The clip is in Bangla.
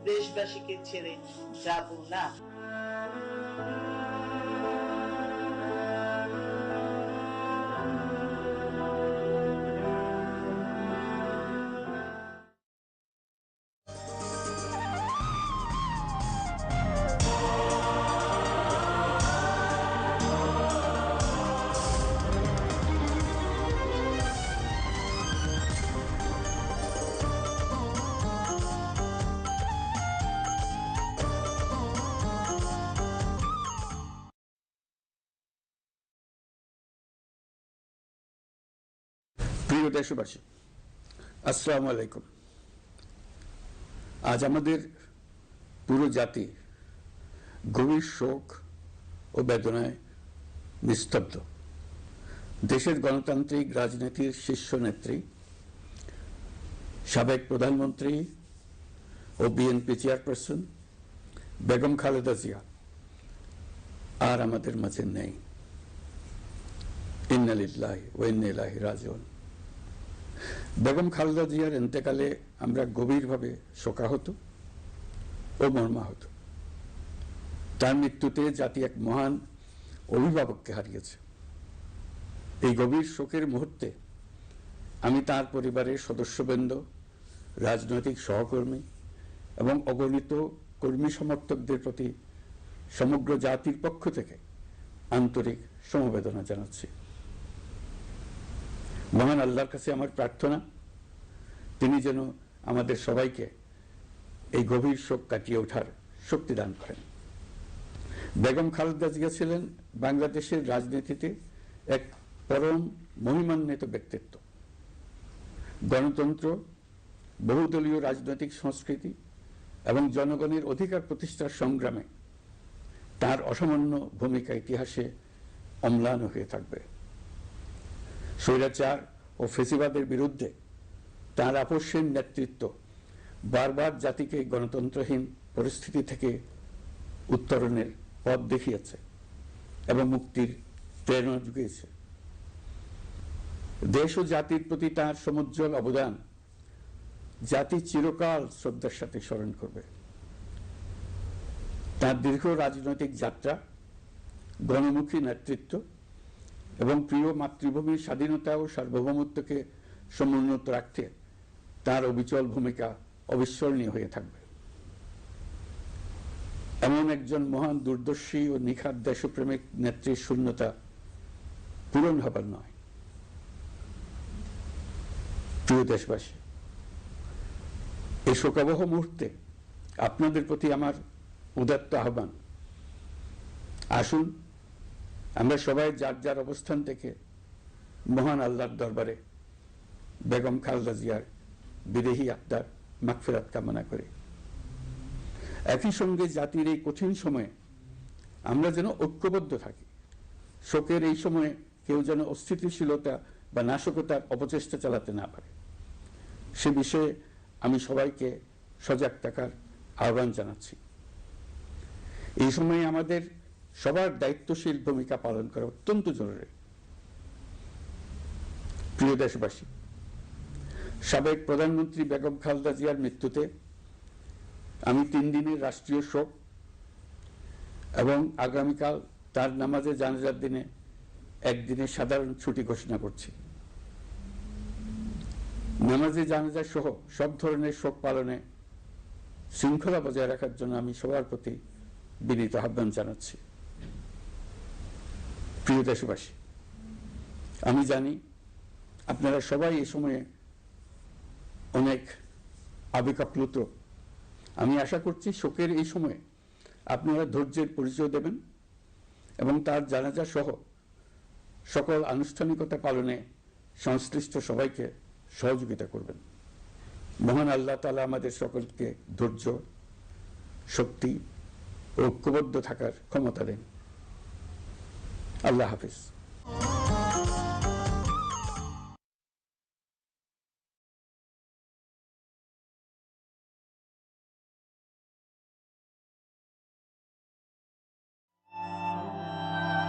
দেশবাসীকে ছেড়ে যাব না। প্রিয় দেশবাসী, আসসালামু আলাইকুম। আজ আমাদের পুরো জাতি গভীর শোক ও বেদনায় নিস্তব্ধ। দেশের গণতান্ত্রিক রাজনীতির শীর্ষ নেত্রী, সাবেক প্রধানমন্ত্রী ও বিএনপি চেয়ারপারসন বেগম খালেদা জিয়া আর আমাদের মাঝে নেই। ইন্না লিল্লাহি ওয়া ইন্না ইলাইহি রাজিউন। বেগম খালেদা জিয়ার ইন্তেকালে আমরা গভীরভাবে শোকাহত ও মর্মাহত। তার মৃত্যুতে জাতি এক মহান অভিভাবককে হারিয়েছে। এই গভীর শোকের মুহূর্তে আমি তার পরিবারের সদস্যবৃন্দ, রাজনৈতিক সহকর্মী এবং অগণিত কর্মী সমর্থকদের প্রতি সমগ্র জাতির পক্ষ থেকে আন্তরিক সমবেদনা জানাচ্ছি। মহান আল্লাহর কাছে আমার প্রার্থনা, তিনি যেন আমাদের সবাইকে এই গভীর শোক কাটিয়ে ওঠার শক্তি দান করেন। বেগম খালেদা জিয়া ছিলেন বাংলাদেশের রাজনীতিতে এক পরম মহিমান্বিত ব্যক্তিত্ব। গণতন্ত্র, বহুদলীয় রাজনৈতিক সংস্কৃতি এবং জনগণের অধিকার প্রতিষ্ঠার সংগ্রামে তার অসামান্য ভূমিকা ইতিহাসে অম্লান হয়ে থাকবে। স্বৈরাচার ও ফেসিবাদের বিরুদ্ধে তার আপসহীন নেতৃত্ব বারবার জাতিকে গণতন্ত্রহীন পরিস্থিতি থেকে উত্তরণের পথ দেখিয়েছে এবং মুক্তির প্রেরণা জুগিয়েছে। দেশ ও জাতির প্রতি তার সমুজ্জ্বল অবদান জাতি চিরকাল শ্রদ্ধার সাথে স্মরণ করবে। তার দীর্ঘ রাজনৈতিক যাত্রা, গণমুখী নেতৃত্ব এবং প্রিয় মাতৃভূমির স্বাধীনতা ও সার্বভৌমত্বকে সমুন্নত রাখতে তার অবিচল ভূমিকা অবিস্মরণীয় হয়ে থাকবে। এমন একজন মহান দূরদর্শী ও নিখাদ দেশপ্রেমিক নেত্রীর শূন্যতা পূরণ হবার নয়। প্রিয় দেশবাসী, এই শোকাবহ মুহূর্তে আপনাদের প্রতি আমার উদাত্ত আহ্বান, আসুন আমরা সবাই যার যার অবস্থান থেকে মহান আল্লাহর দরবারে বেগম খালেদা জিয়ার বিদেহী আত্মার মাগফিরাত কামনা করি। একই সঙ্গে জাতির এই কঠিন সময়ে আমরা যেন ঐক্যবদ্ধ থাকি। শোকের এই সময়ে কেউ যেন অস্থিতিশীলতা বা নাশকতার অপচেষ্টা চালাতে না পারে, সে বিষয়ে আমি সবাইকে সজাগ থাকার আহ্বান জানাচ্ছি। এই সময়ে আমাদের সবার দায়িত্বশীল ভূমিকা পালন করা অত্যন্ত জরুরি। প্রিয় দেশবাসী, সাবেক প্রধানমন্ত্রী বেগম খালেদা জিয়ার মৃত্যুতে আমি 3 দিনের রাষ্ট্রীয় শোক এবং আগামীকাল তার নামাজে জানাজার দিনে একদিনের সাধারণ ছুটি ঘোষণা করছি। নামাজে জানাজা সহ সব ধরনের শোক পালনে শৃঙ্খলা বজায় রাখার জন্য আমি সবার প্রতি বিনীত আহ্বান জানাচ্ছি। প্রিয় দেশবাসী, আমি জানি আপনারা সবাই এই সময়ে অনেক আবেগাপ্লুত। আমি আশা করছি শোকের এই সময়ে আপনারা ধৈর্যের পরিচয় দেবেন এবং তার জানাজা সহ সকল আনুষ্ঠানিকতা পালনে সংশ্লিষ্ট সবাইকে সহযোগিতা করবেন। মহান আল্লাহ তাআলা আমাদের সকলকে ধৈর্য, শক্তি ও ঐক্যবদ্ধ থাকার ক্ষমতা দেন। আল্লাহ হাফিজ।